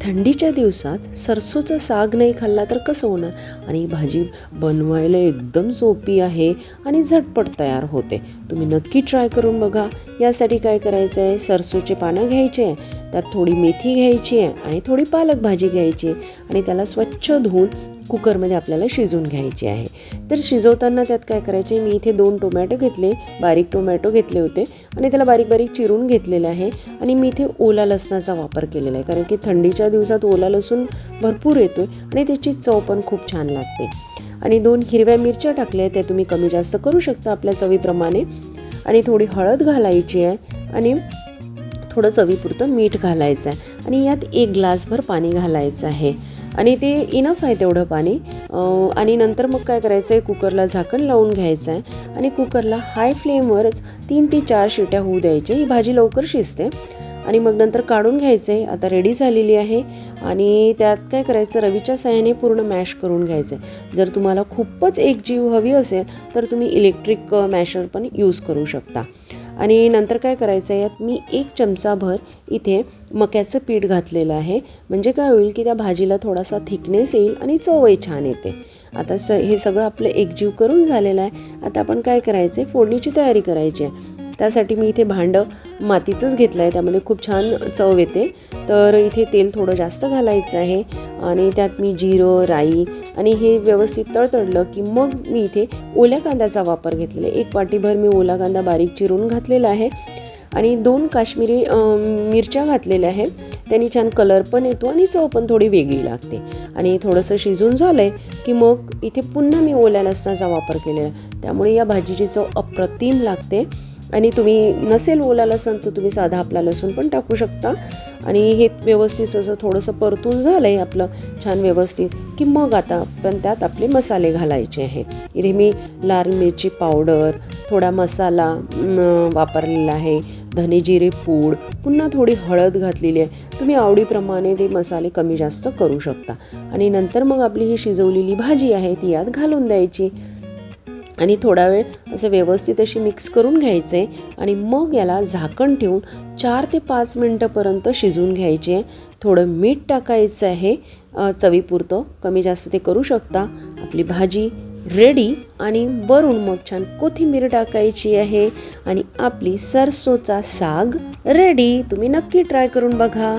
थंडीच्या दिवसात सरसोचा साग नाही खाल्ला तर कसं होणार. आणि ही भाजी बनवायला एकदम सोपी आहे आणि झटपट तयार होते. तुम्ही नक्की ट्राय करून बघा. यासाठी काय करायचं आहे, सरसोचे पानं घ्यायचे आहे, त्यात थोडी मेथी घ्यायची आहे आणि थोडी पालक भाजी घ्यायची आणि त्याला स्वच्छ धुवून कुकरमध्ये आपल्याला शिजवून घ्यायचे आहे. तर शिजवताना त्यात काय करायचे, मी इथे 2 टोमॅटो घेतले, बारीक टोमॅटो घेतले होते आणि त्याला बारीक बारीक चिरून घेतलेलं आहे. आणि मी इथे ओला लसणाचा वापर केलेला आहे, कारण की थंडीच्या दिवसात ओला लसूण भरपूर येतो आणि त्याची चव पण खूप छान लागते. आणि 2 हिरव्या मिरच्या टाकल्या, त्या तुम्ही कमी जास्त करू शकता आपल्या चवीप्रमाणे. आणि थोडी हळद घालायची आहे आणि थोडं चवीपुरतं मीठ घालायचं आहे आणि यात 1 ग्लासभर पाणी घालायचं आहे आणि ते इनफ आहे तेवढं पाणी. आणि नंतर मग काय करायचं आहे, कुकरला झाकण लावून घ्यायचं आहे आणि कुकरला हाय फ्लेमवरच 3 ते 4 शिट्या होऊ द्यायचे. ही भाजी लवकर शिजते. आणि मग नंतर काढून घ्यायचं आहे. आता रेडी झालेली आहे आणि त्यात काय करायचं, रवीच्या साहाय्याने पूर्ण मॅश करून घ्यायचं आहे. जर तुम्हाला खूपच एकजीव हवी असेल तर तुम्ही इलेक्ट्रिक मॅशर पण यूज करू शकता. आणि नंतर काय करायचं आहे, यात मी 1 चमचाभर इथे मक्याचं पीठ घातलेलं आहे. म्हणजे काय होईल की त्या भाजीला थोडासा थिकनेस येईल आणि चवही छान येते. आता हे सगळं आपलं एकजीव करून झालेलं आहे. आता आपण काय करायचं आहे, फोडणीची तयारी करायची आहे. त्यासाठी मी इथे भांडं मातीचंच घेतलं आहे, त्यामध्ये खूप छान चव येते. तर इथे तेल थोडं जास्त घालायचं आहे आणि त्यात मी जिरं, राई आणि हे व्यवस्थित तळतळलं की मग मी इथे ओल्या कांद्याचा वापर घेतलेला आहे. 1 वाटीभर मी ओला कांदा बारीक चिरून घातलेला आहे आणि 2 काश्मीरी मिरच्या घातलेल्या आहे. त्यांनी छान कलर पण येतो आणि चव पण थोडी वेगळी लागते. आणि थोडंसं शिजून झालं आहे की मग इथे पुन्हा मी ओल्या लसणाचा वापर केलेला आहे. त्यामुळे या भाजीची चव अप्रतिम लागते. आणि तुम्ही नसेल ओला लसूण तर तुम्ही साधा आपला लसूण पण टाकू शकता. आणि हे व्यवस्थित असं थोडंसं परतून झालं आहे आपलं छान व्यवस्थित की मग आता पण त्यात आपले मसाले घालायचे आहे. इथे मी लाल मिरची पावडर, थोडा मसाला वापरलेला आहे, धने जिरे पूड, पुन्हा थोडी हळद घातलेली आहे. तुम्ही आवडीप्रमाणे ते मसाले कमी जास्त करू शकता. आणि नंतर मग आपली ही शिजवलेली भाजी आहे ती यात घालून द्यायची आणि थोडा वेळ असं व्यवस्थित अशी मिक्स करून घ्यायचं आहे. आणि मग याला झाकण ठेवून 4 ते 5 मिनटंपर्यंत शिजवून घ्यायचे आहे. थोडं मीठ टाकायचं आहे चवीपुरतं, कमी जास्त ते करू शकता. आपली भाजी रेडी आणि वरून मग छान कोथिंबीर टाकायची आहे आणि आपली सरसोचा साग रेडी. तुम्ही नक्की ट्राय करून बघा.